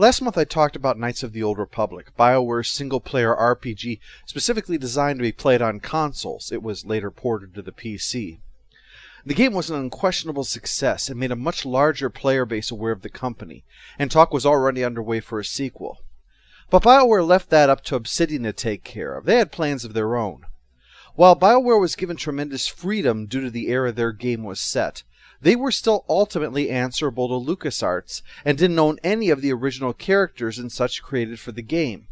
Last month I talked about Knights of the Old Republic, BioWare's single-player RPG specifically designed to be played on consoles. It was later ported to the PC. The game was an unquestionable success and made a much larger player base aware of the company, and talk was already underway for a sequel. But BioWare left that up to Obsidian to take care of. They had plans of their own. While BioWare was given tremendous freedom due to the era their game was set, they were still ultimately answerable to LucasArts and didn't own any of the original characters and such created for the game.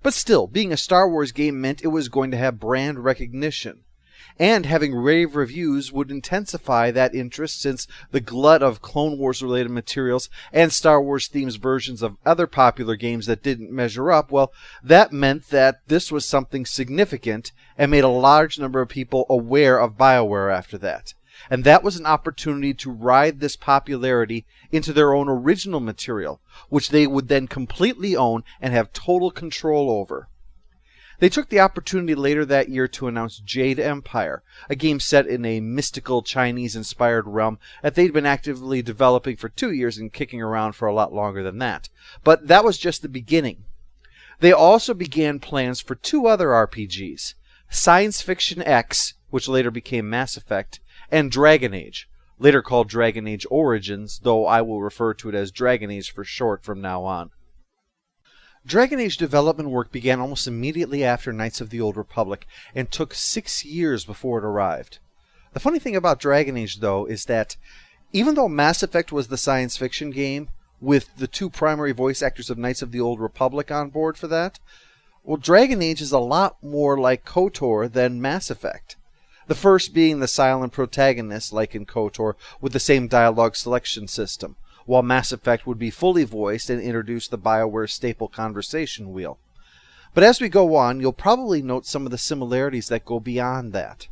But still, being a Star Wars game meant it was going to have brand recognition, and having rave reviews would intensify that interest since the glut of Clone Wars related materials and Star Wars themed versions of other popular games that didn't measure up, well, that meant that this was something significant and made a large number of people aware of BioWare after that. And that was an opportunity to ride this popularity into their own original material, which they would then completely own and have total control over. They took the opportunity later that year to announce Jade Empire, a game set in a mystical Chinese-inspired realm that they'd been actively developing for 2 years and kicking around for a lot longer than that. But that was just the beginning. They also began plans for 2 other RPGs, Science Fiction X, which later became Mass Effect, and Dragon Age, later called Dragon Age Origins, though I will refer to it as Dragon Age for short from now on. Dragon Age development work began almost immediately after Knights of the Old Republic and took 6 years before it arrived. The funny thing about Dragon Age, though, is that even though Mass Effect was the science fiction game, with the 2 primary voice actors of Knights of the Old Republic on board for that, well, Dragon Age is a lot more like KOTOR than Mass Effect. The first being the silent protagonist, like in KOTOR, with the same dialogue selection system, while Mass Effect would be fully voiced and introduce the BioWare staple conversation wheel. But as we go on, you'll probably note some of the similarities that go beyond that.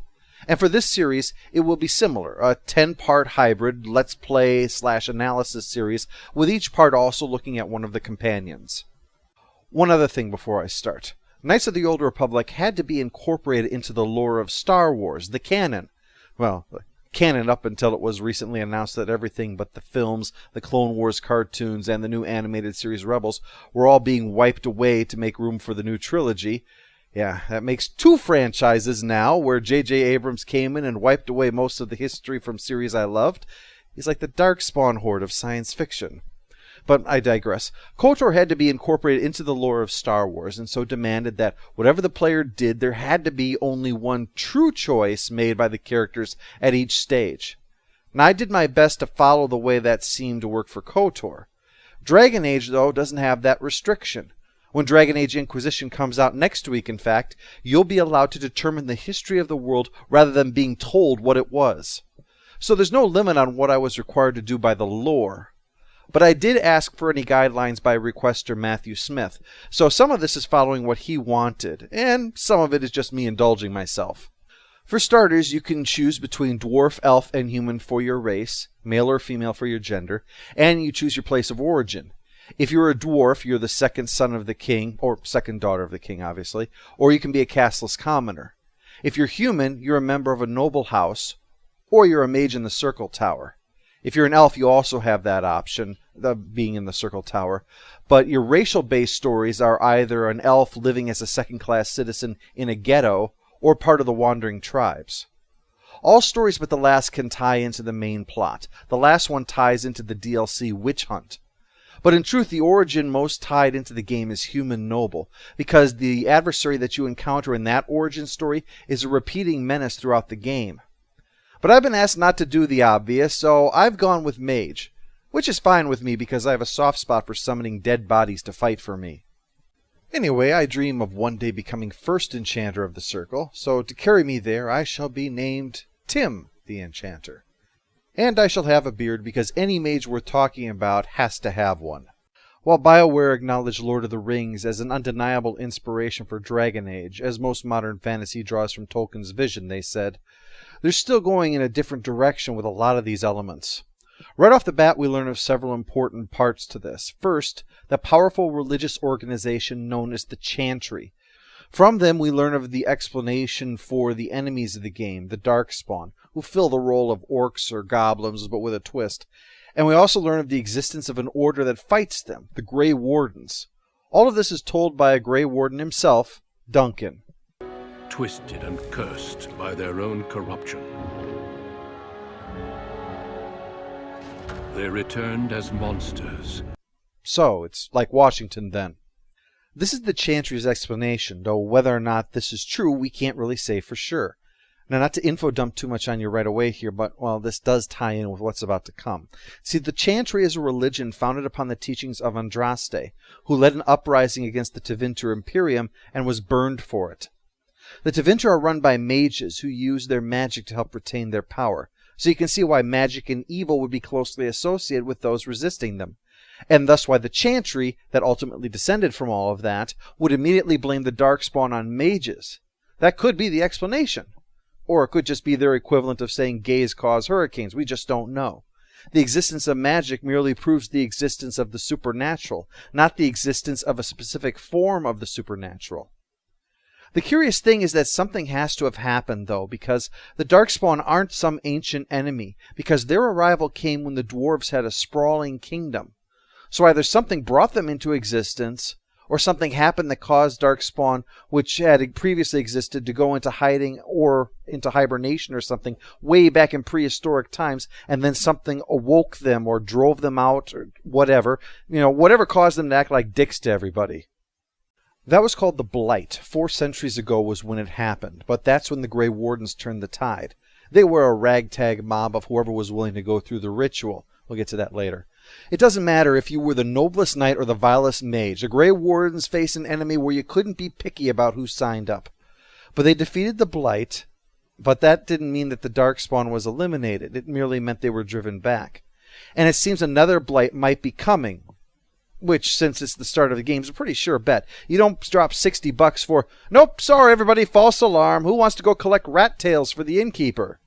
And for this series, it will be similar, a 10-part hybrid Let's Play/analysis series, with each part also looking at one of the companions. One other thing before I start. Knights of the Old Republic had to be incorporated into the lore of Star Wars, the canon. Well, the canon up until it was recently announced that everything but the films, the Clone Wars cartoons, and the new animated series Rebels were all being wiped away to make room for the new trilogy. Yeah, that makes 2 franchises now, where J.J. Abrams came in and wiped away most of the history from series I loved. He's like the Darkspawn horde of science fiction. But I digress. KOTOR had to be incorporated into the lore of Star Wars, and so demanded that whatever the player did, there had to be only one true choice made by the characters at each stage. Now, I did my best to follow the way that seemed to work for KOTOR. Dragon Age, though, doesn't have that restriction. When Dragon Age Inquisition comes out next week, in fact, you'll be allowed to determine the history of the world rather than being told what it was. So there's no limit on what I was required to do by the lore. But I did ask for any guidelines by requester Matthew Smith, so some of this is following what he wanted, and some of it is just me indulging myself. For starters, you can choose between dwarf, elf, and human for your race, male or female for your gender, and you choose your place of origin. If you're a dwarf, you're the second son of the king, or second daughter of the king, obviously, or you can be a casteless commoner. If you're human, you're a member of a noble house, or you're a mage in the Circle Tower. If you're an elf, you also have that option, being in the Circle Tower. But your racial-based stories are either an elf living as a second-class citizen in a ghetto, or part of the Wandering Tribes. All stories but the last can tie into the main plot. The last one ties into the DLC Witch Hunt. But in truth, the origin most tied into the game is human noble, because the adversary that you encounter in that origin story is a repeating menace throughout the game. But I've been asked not to do the obvious, so I've gone with mage, which is fine with me because I have a soft spot for summoning dead bodies to fight for me. Anyway, I dream of one day becoming first enchanter of the circle, so to carry me there I shall be named Tim the Enchanter. And I shall have a beard because any mage worth talking about has to have one. While BioWare acknowledged Lord of the Rings as an undeniable inspiration for Dragon Age, as most modern fantasy draws from Tolkien's vision, they said, they're still going in a different direction with a lot of these elements. Right off the bat, we learn of several important parts to this. First, the powerful religious organization known as the Chantry. From them, we learn of the explanation for the enemies of the game, the Darkspawn, who fill the role of orcs or goblins, but with a twist. And we also learn of the existence of an order that fights them, the Grey Wardens. All of this is told by a Grey Warden himself, Duncan. Twisted and cursed by their own corruption, they returned as monsters. So, it's like Washington then. This is the Chantry's explanation, though whether or not this is true, we can't really say for sure. Now, not to info dump too much on you right away here, but, well, this does tie in with what's about to come. See, the Chantry is a religion founded upon the teachings of Andraste, who led an uprising against the Tevinter Imperium and was burned for it. The Tevinter are run by mages who use their magic to help retain their power, so you can see why magic and evil would be closely associated with those resisting them, and thus why the Chantry, that ultimately descended from all of that, would immediately blame the Darkspawn on mages. That could be the explanation. Or it could just be their equivalent of saying gays cause hurricanes. We just don't know. The existence of magic merely proves the existence of the supernatural, not the existence of a specific form of the supernatural. The curious thing is that something has to have happened, though, because the Darkspawn aren't some ancient enemy, because their arrival came when the dwarves had a sprawling kingdom. So either something brought them into existence, or something happened that caused Darkspawn, which had previously existed, to go into hiding or into hibernation or something way back in prehistoric times, and then something awoke them or drove them out or whatever. Whatever caused them to act like dicks to everybody. That was called the Blight. 4 centuries ago was when it happened, but that's when the Grey Wardens turned the tide. They were a ragtag mob of whoever was willing to go through the ritual. We'll get to that later. It doesn't matter if you were the noblest knight or the vilest mage. The Grey Wardens faced an enemy where you couldn't be picky about who signed up. But they defeated the Blight, but that didn't mean that the Darkspawn was eliminated. It merely meant they were driven back. And it seems another Blight might be coming, which, since it's the start of the game, is a pretty sure bet. You don't drop $60 for, nope, sorry everybody, false alarm. Who wants to go collect rat tails for the innkeeper?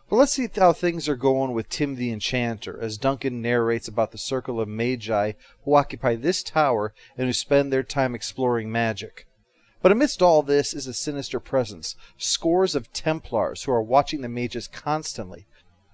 Well, let's see how things are going with Tim the Enchanter, as Duncan narrates about the circle of magi who occupy this tower and who spend their time exploring magic. But amidst all this is a sinister presence, scores of Templars who are watching the mages constantly.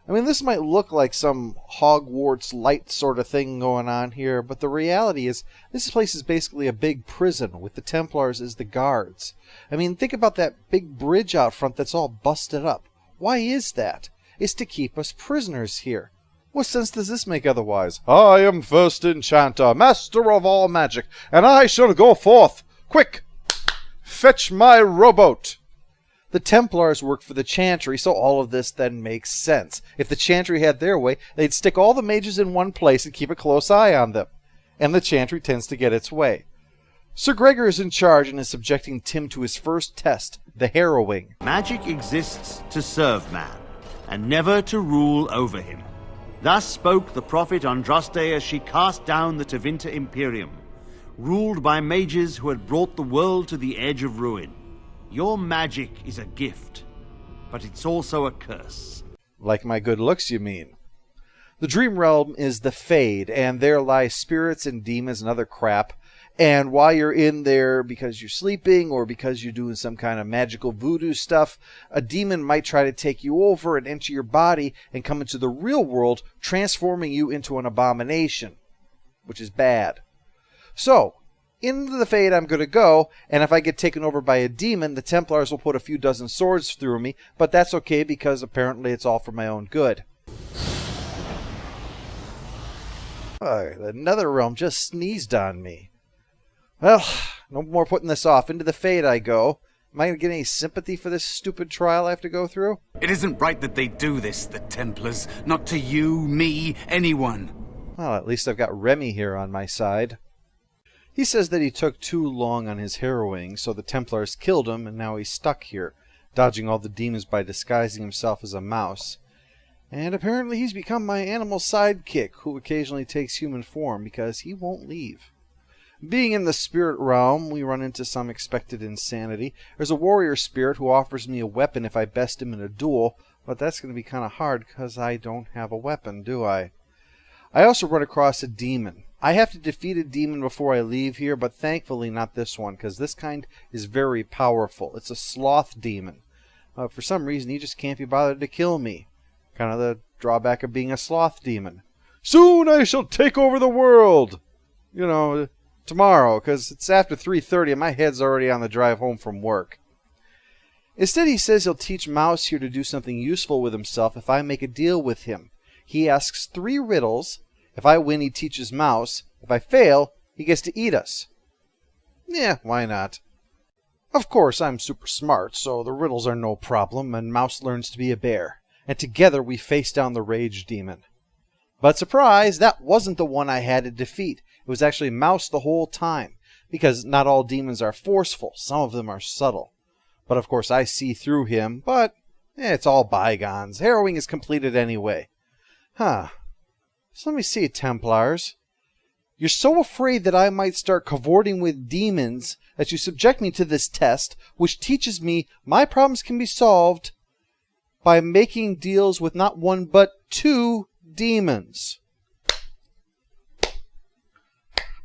I mean, this might look like some Hogwarts light sort of thing going on here, but the reality is this place is basically a big prison with the Templars as the guards. I mean, think about that big bridge out front that's all busted up. Why is that? It's to keep us prisoners here. What sense does this make otherwise? I am first enchanter, master of all magic, and I shall go forth. Quick! Fetch my rowboat! The Templars work for the Chantry, so all of this then makes sense. If the Chantry had their way, they'd stick all the mages in one place and keep a close eye on them. And the Chantry tends to get its way. Sir Gregor is in charge and is subjecting Tim to his first test, the harrowing. Magic exists to serve man, and never to rule over him. Thus spoke the prophet Andraste as she cast down the Tevinter Imperium, ruled by mages who had brought the world to the edge of ruin. Your magic is a gift, but it's also a curse. Like my good looks, you mean? The Dream Realm is the Fade, and there lie spirits and demons and other crap. And while you're in there because you're sleeping or because you're doing some kind of magical voodoo stuff, a demon might try to take you over and enter your body and come into the real world, transforming you into an abomination, which is bad. So, into the Fade I'm going to go, and if I get taken over by a demon, the Templars will put a few dozen swords through me, but that's okay because apparently it's all for my own good. The Netherrealm just sneezed on me. Well, no more putting this off. Into the Fade I go. Am I going to get any sympathy for this stupid trial I have to go through? It isn't right that they do this, the Templars. Not to you, me, anyone. Well, at least I've got Remy here on my side. He says that he took too long on his harrowing, so the Templars killed him, and now he's stuck here. dodging all the demons by disguising himself as a mouse. And apparently he's become my animal sidekick, who occasionally takes human form because he won't leave. Being in the spirit realm, we run into some expected insanity. There's a warrior spirit who offers me a weapon if I best him in a duel, but that's going to be kind of hard because I don't have a weapon, do I? I also run across a demon. I have to defeat a demon before I leave here, but thankfully not this one, because this kind is very powerful. It's a sloth demon. For some reason, he just can't be bothered to kill me. Kind of the drawback of being a sloth demon. Soon I shall take over the world! You know, tomorrow, because it's after 3:30 and my head's already on the drive home from work. Instead, he says he'll teach Mouse here to do something useful with himself if I make a deal with him. He asks 3 riddles. If I win, he teaches Mouse. If I fail, he gets to eat us. Yeah, why not? Of course, I'm super smart, so the riddles are no problem, and Mouse learns to be a bear. And together we face down the rage demon. But surprise, that wasn't the one I had to defeat. It was actually Mouse the whole time, because not all demons are forceful. Some of them are subtle. But of course I see through him, but it's all bygones. Harrowing is completed anyway. Huh. So let me see, Templars. You're so afraid that I might start cavorting with demons that you subject me to this test, which teaches me my problems can be solved by making deals with not 1 but 2 demons.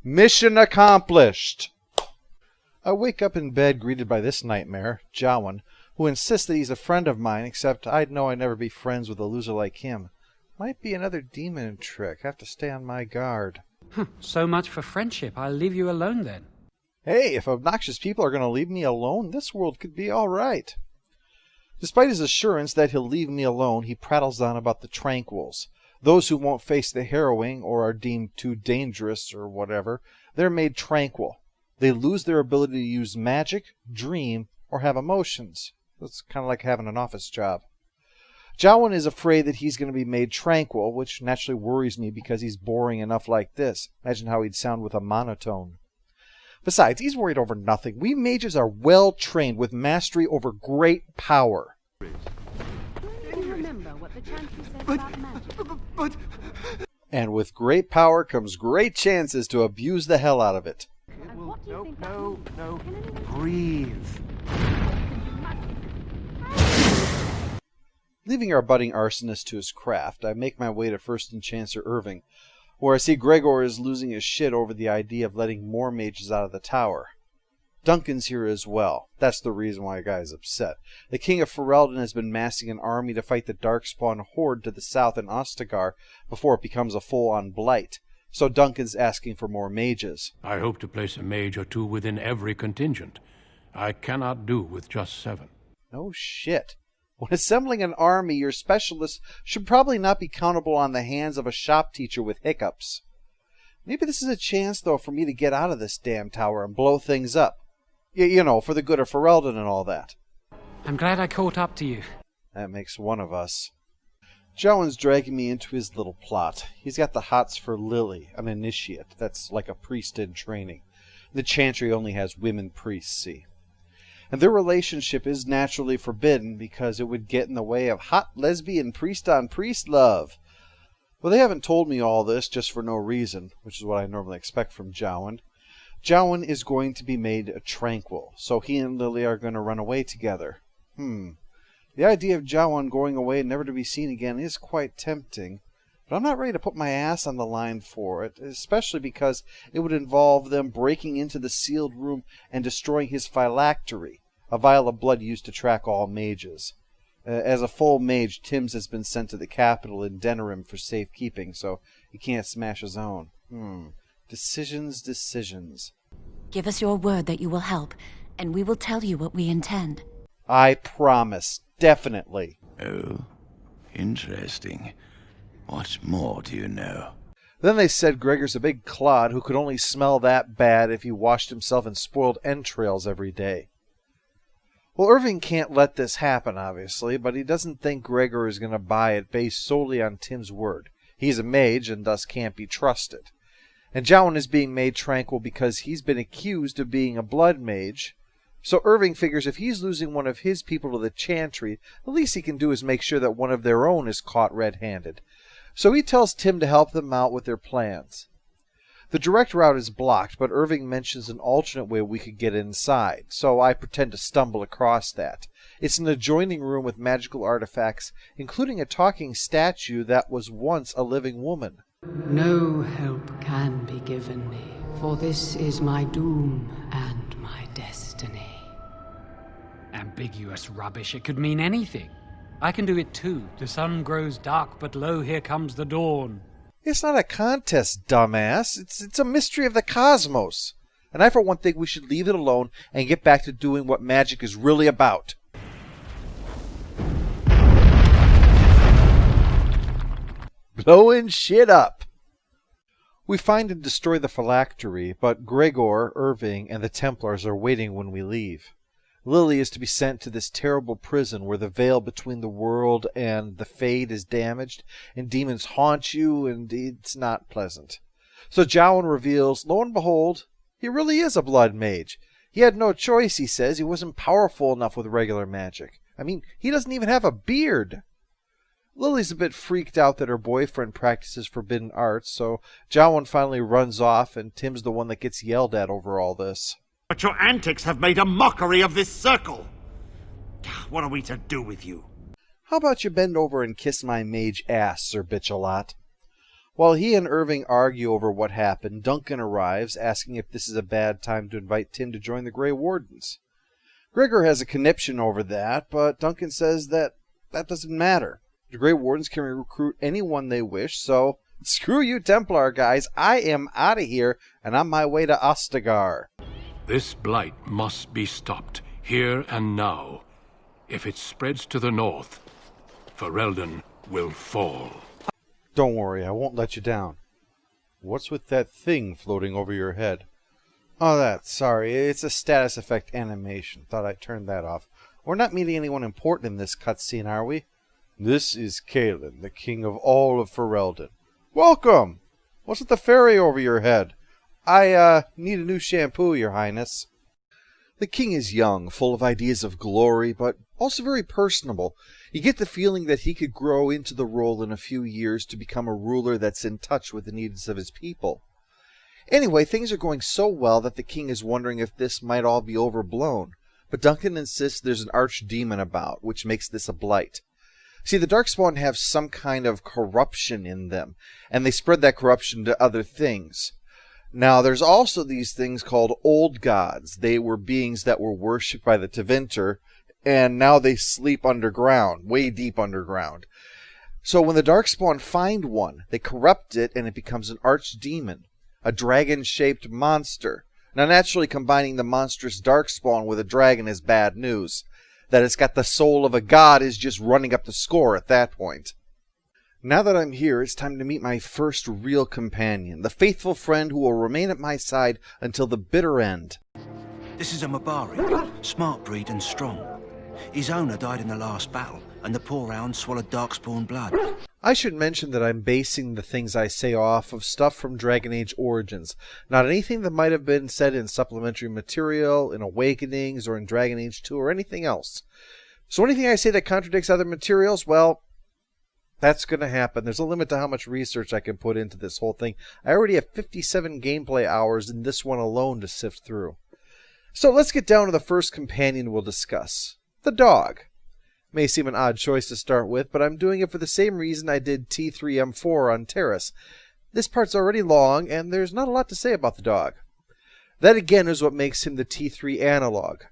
Mission accomplished. I wake up in bed greeted by this nightmare, Jowan, who insists that he's a friend of mine, except I'd know I'd never be friends with a loser like him. Might be another demon trick. Have to stay on my guard. So much for friendship. I'll leave you alone then. Hey, if obnoxious people are going to leave me alone, this world could be all right. Despite his assurance that he'll leave me alone, he prattles on about the Tranquils. Those who won't face the harrowing or are deemed too dangerous or whatever, they're made tranquil. They lose their ability to use magic, dream, or have emotions. That's kind of like having an office job. Jowan is afraid that he's going to be made tranquil, which naturally worries me because he's boring enough like this. Imagine how he'd sound with a monotone. Besides, he's worried over nothing. We mages are well trained with mastery over great power. Remember what the chancellor said about magic. And with great power comes great chances to abuse the hell out of it. And what do you think that No. Can anyone Breathe. Leaving our budding arsonist to his craft, I make my way to First and Chancellor Irving, where I see Gregor is losing his shit over the idea of letting more mages out of the tower. Duncan's here as well. That's the reason why a guy is upset. The King of Ferelden has been massing an army to fight the Darkspawn horde to the south in Ostagar before it becomes a full-on blight. So Duncan's asking for more mages. I hope to place a mage or 2 within every contingent. I cannot do with just 7. No shit. When assembling an army, your specialists should probably not be countable on the hands of a shop teacher with hiccups. Maybe this is a chance, though, for me to get out of this damn tower and blow things up. You know, for the good of Ferelden and all that. I'm glad I caught up to you. That makes one of us. Jowan's dragging me into his little plot. He's got the hots for Lily, an initiate. That's like a priest in training. The Chantry only has women priests, see. And their relationship is naturally forbidden because it would get in the way of hot lesbian priest-on-priest love. Well, they haven't told me all this just for no reason, which is what I normally expect from Jowan. Jowan is going to be made tranquil, so he and Lily are going to run away together. The idea of Jowan going away and never to be seen again is quite tempting, but I'm not ready to put my ass on the line for it, especially because it would involve them breaking into the sealed room and destroying his phylactery, a vial of blood used to track all mages. As a full mage, Timms has been sent to the capital in Denerim for safekeeping, so he can't smash his own. Decisions. Give us your word that you will help, and we will tell you what we intend. I promise. Definitely. Oh, interesting. What more do you know? Then they said Gregor's a big clod who could only smell that bad if he washed himself in spoiled entrails every day. Well, Irving can't let this happen, obviously, but he doesn't think Gregor is going to buy it based solely on Tim's word. He's a mage and thus can't be trusted. And Jowan is being made tranquil because he's been accused of being a blood mage, So Irving figures if he's losing one of his people to the Chantry, the least he can do is make sure that one of their own is caught red-handed. So he tells Tim to help them out with their plans. The direct route is blocked, but Irving mentions an alternate way we could get inside, so I pretend to stumble across that. It's an adjoining room with magical artifacts, including a talking statue that was once a living woman. No help can be given me, for this is my doom and my destiny. Ambiguous rubbish. It could mean anything. I can do it too. The sun grows dark, but lo, here comes the dawn. It's not a contest, dumbass. It's a mystery of the cosmos. And I, for one, think we should leave it alone and get back to doing what magic is really about. Blowing shit up. We find and destroy the phylactery, but Gregor, Irving, and the Templars are waiting when we leave. Lily is to be sent to this terrible prison where the veil between the world and the Fade is damaged, and demons haunt you, and it's not pleasant. So Jowan reveals, lo and behold, he really is a blood mage. He had no choice, he says. He wasn't powerful enough with regular magic. I mean, he doesn't even have a beard. Lily's a bit freaked out that her boyfriend practices forbidden arts, so Jowan finally runs off, and Tim's the one that gets yelled at over all this. But your antics have made a mockery of this circle. What are we to do with you? How about you bend over and kiss my mage ass, Sir Bitch-a-lot? While he and Irving argue over what happened, Duncan arrives, asking if this is a bad time to invite Tim to join the Grey Wardens. Gregor has a conniption over that, but Duncan says that doesn't matter. The Grey Wardens can recruit anyone they wish, so screw you Templar guys. I am out of here and on my way to Ostagar. This blight must be stopped, here and now. If it spreads to the north, Ferelden will fall. Don't worry, I won't let you down. What's with that thing floating over your head? Oh, sorry, it's a status effect animation. Thought I'd turn that off. We're not meeting anyone important in this cutscene, are we? This is Cailan, the king of all of Ferelden. Welcome! What's with the fairy over your head? I need a new shampoo, your highness. The king is young, full of ideas of glory, but also very personable. You get the feeling that he could grow into the role in a few years to become a ruler that's in touch with the needs of his people. Anyway, things are going so well that the king is wondering if this might all be overblown, but Duncan insists there's an archdemon about, which makes this a blight. See, the Darkspawn have some kind of corruption in them, and they spread that corruption to other things. Now, there's also these things called old gods. They were beings that were worshipped by the Tevinter, and now they sleep underground, way deep underground. So when the Darkspawn find one, they corrupt it, and it becomes an archdemon, a dragon-shaped monster. Now, naturally, combining the monstrous Darkspawn with a dragon is bad news. That it's got the soul of a god is just running up the score at that point. Now that I'm here, it's time to meet my first real companion, the faithful friend who will remain at my side until the bitter end. This is a Mabari, smart breed and strong. His owner died in the last battle, and the poor hound swallowed Darkspawn blood. I should mention that I'm basing the things I say off of stuff from Dragon Age Origins, not anything that might have been said in supplementary material, in Awakenings, or in Dragon Age 2, or anything else. So anything I say that contradicts other materials, well, that's going to happen. There's a limit to how much research I can put into this whole thing. I already have 57 gameplay hours in this one alone to sift through. So let's get down to the first companion we'll discuss. The dog. May seem an odd choice to start with, but I'm doing it for the same reason I did T3M4 on Terrace. This part's already long, and there's not a lot to say about the dog. That again is what makes him the T3 analog.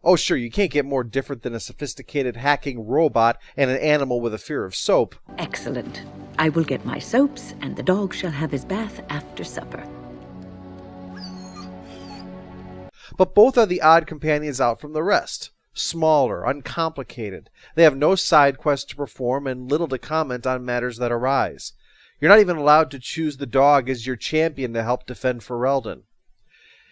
Oh sure, you can't get more different than a sophisticated hacking robot and an animal with a fear of soap. Excellent. I will get my soaps, and the dog shall have his bath after supper. But both are the odd companions out from the rest. Smaller, uncomplicated. They have no side quests to perform and little to comment on matters that arise. You're not even allowed to choose the dog as your champion to help defend Ferelden.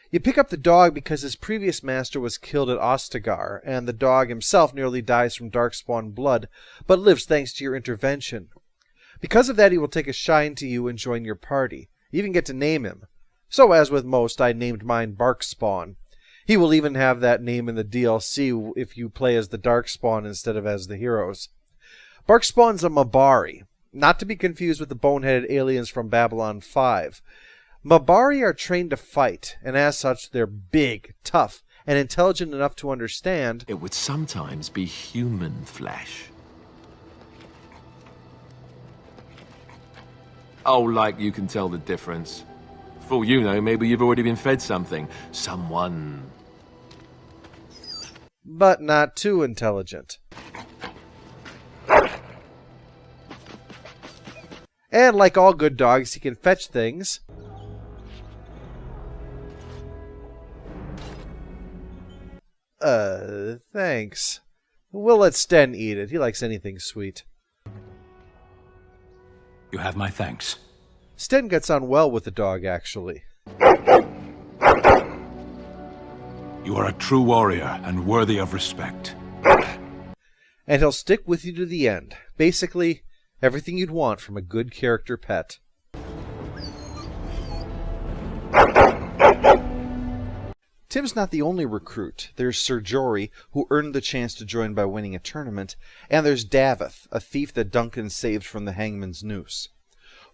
You pick up the dog because his previous master was killed at Ostagar, and the dog himself nearly dies from Darkspawn blood, but lives thanks to your intervention. Because of that, he will take a shine to you and join your party. You even get to name him. So, as with most, I named mine Barkspawn. He will even have that name in the DLC if you play as the Darkspawn instead of as the heroes. Darkspawn's a Mabari, not to be confused with the boneheaded aliens from Babylon 5. Mabari are trained to fight, and as such they're big, tough, and intelligent enough to understand it would sometimes be human flesh. Oh, like you can tell the difference. For all you know, maybe you've already been fed something. Someone. But not too intelligent. And like all good dogs, he can fetch things. Thanks. We'll let Sten eat it. He likes anything sweet. You have my thanks. Sten gets on well with the dog, actually. You are a true warrior and worthy of respect. And he'll stick with you to the end. Basically, everything you'd want from a good character pet. Tim's not the only recruit. There's Sir Jory, who earned the chance to join by winning a tournament, and there's Davith, a thief that Duncan saved from the hangman's noose.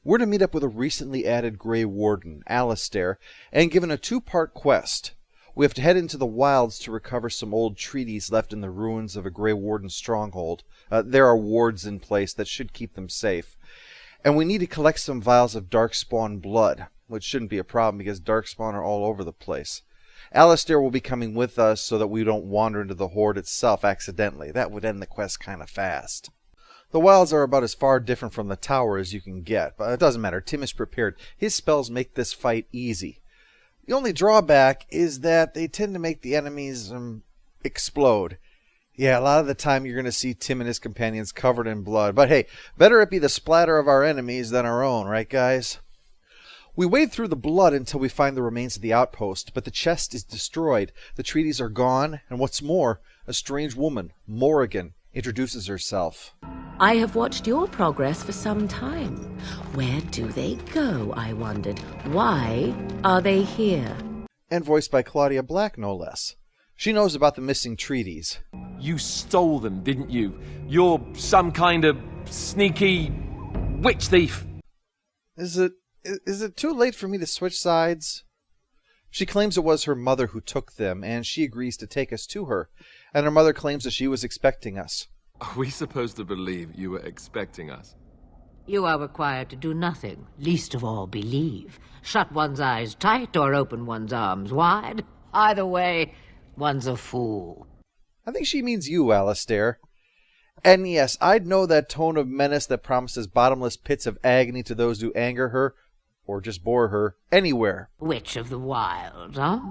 We're to meet up with a recently added Grey Warden, Alistair, and given a 2-part quest. We have to head into the wilds to recover some old treaties left in the ruins of a Grey Warden stronghold. There are wards in place that should keep them safe. And we need to collect some vials of Darkspawn blood, which shouldn't be a problem because Darkspawn are all over the place. Alistair will be coming with us so that we don't wander into the horde itself accidentally. That would end the quest kind of fast. The wilds are about as far different from the tower as you can get, but it doesn't matter. Tim is prepared. His spells make this fight easy. The only drawback is that they tend to make the enemies explode. Yeah, a lot of the time you're going to see Tim and his companions covered in blood. But hey, better it be the splatter of our enemies than our own, right guys? We wade through the blood until we find the remains of the outpost, but the chest is destroyed, the treaties are gone, and what's more, a strange woman, Morrigan, introduces herself. I have watched your progress for some time. Where do they go, I wondered. Why are they here? And voiced by Claudia Black, no less. She knows about the missing treaties. You stole them, didn't you? You're some kind of sneaky witch thief. Is it too late for me to switch sides? She claims it was her mother who took them, and she agrees to take us to her. And her mother claims that she was expecting us. Are we supposed to believe you were expecting us? You are required to do nothing, least of all believe. Shut one's eyes tight or open one's arms wide. Either way, one's a fool. I think she means you, Alistair. And yes, I'd know that tone of menace that promises bottomless pits of agony to those who anger her, or just bore her, anywhere. Witch of the Wild, huh?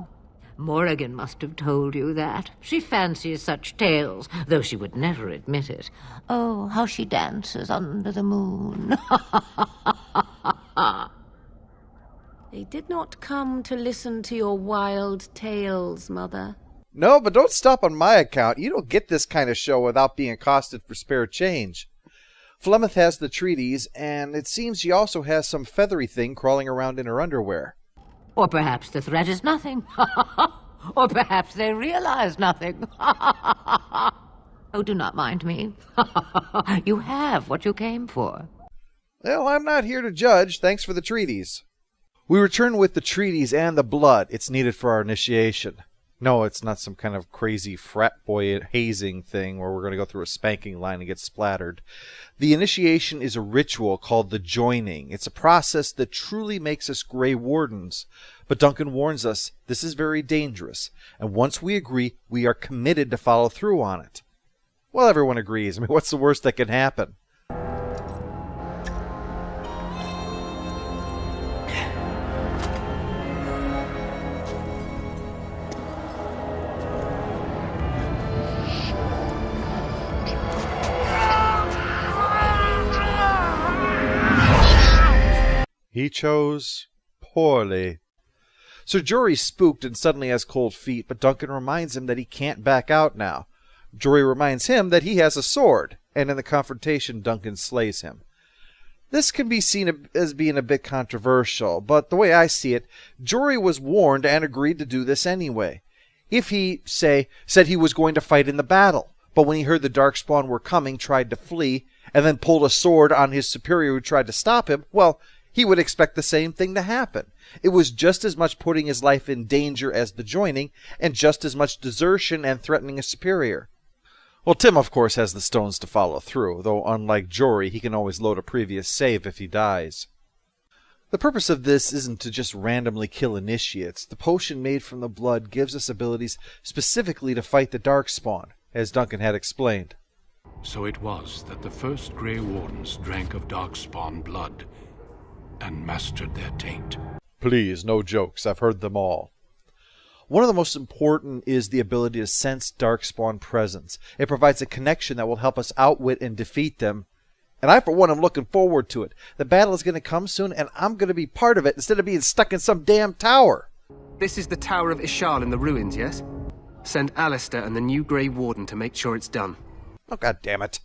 Morrigan must have told you that. She fancies such tales, though she would never admit it. Oh, how she dances under the moon. They did not come to listen to your wild tales, Mother. No, but don't stop on my account. You don't get this kind of show without being accosted for spare change. Flemeth has the treaties, and it seems she also has some feathery thing crawling around in her underwear. Or perhaps the threat is nothing. Or perhaps they realize nothing. Oh, do not mind me. You have what you came for. Well, I'm not here to judge. Thanks for the treaties. We return with the treaties and the blood. It's needed for our initiation. No, it's not some kind of crazy frat boy hazing thing where we're going to go through a spanking line and get splattered. The initiation is a ritual called the joining. It's a process that truly makes us Grey Wardens. But Duncan warns us this is very dangerous, and once we agree, we are committed to follow through on it. Well, everyone agrees. I mean, what's the worst that can happen? He chose poorly. Sir Jory's spooked and suddenly has cold feet, but Duncan reminds him that he can't back out now. Jory reminds him that he has a sword, and in the confrontation Duncan slays him. This can be seen as being a bit controversial, but the way I see it, Jory was warned and agreed to do this anyway. If he, say, said he was going to fight in the battle, but when he heard the Darkspawn were coming, tried to flee, and then pulled a sword on his superior who tried to stop him, well, he would expect the same thing to happen. It was just as much putting his life in danger as the joining, and just as much desertion and threatening a superior. Well, Tim, of course, has the stones to follow through, though unlike Jory, he can always load a previous save if he dies. The purpose of this isn't to just randomly kill initiates. The potion made from the blood gives us abilities specifically to fight the Darkspawn, as Duncan had explained. So it was that the first Grey Wardens drank of Darkspawn blood and mastered their taint. Please, no jokes. I've heard them all. One of the most important is the ability to sense Darkspawn presence. It provides a connection that will help us outwit and defeat them. And I, for one, am looking forward to it. The battle is going to come soon, and I'm going to be part of it instead of being stuck in some damn tower. This is the Tower of Ishal in the ruins, yes? Send Alistair and the new Grey Warden to make sure it's done. Oh, God damn it.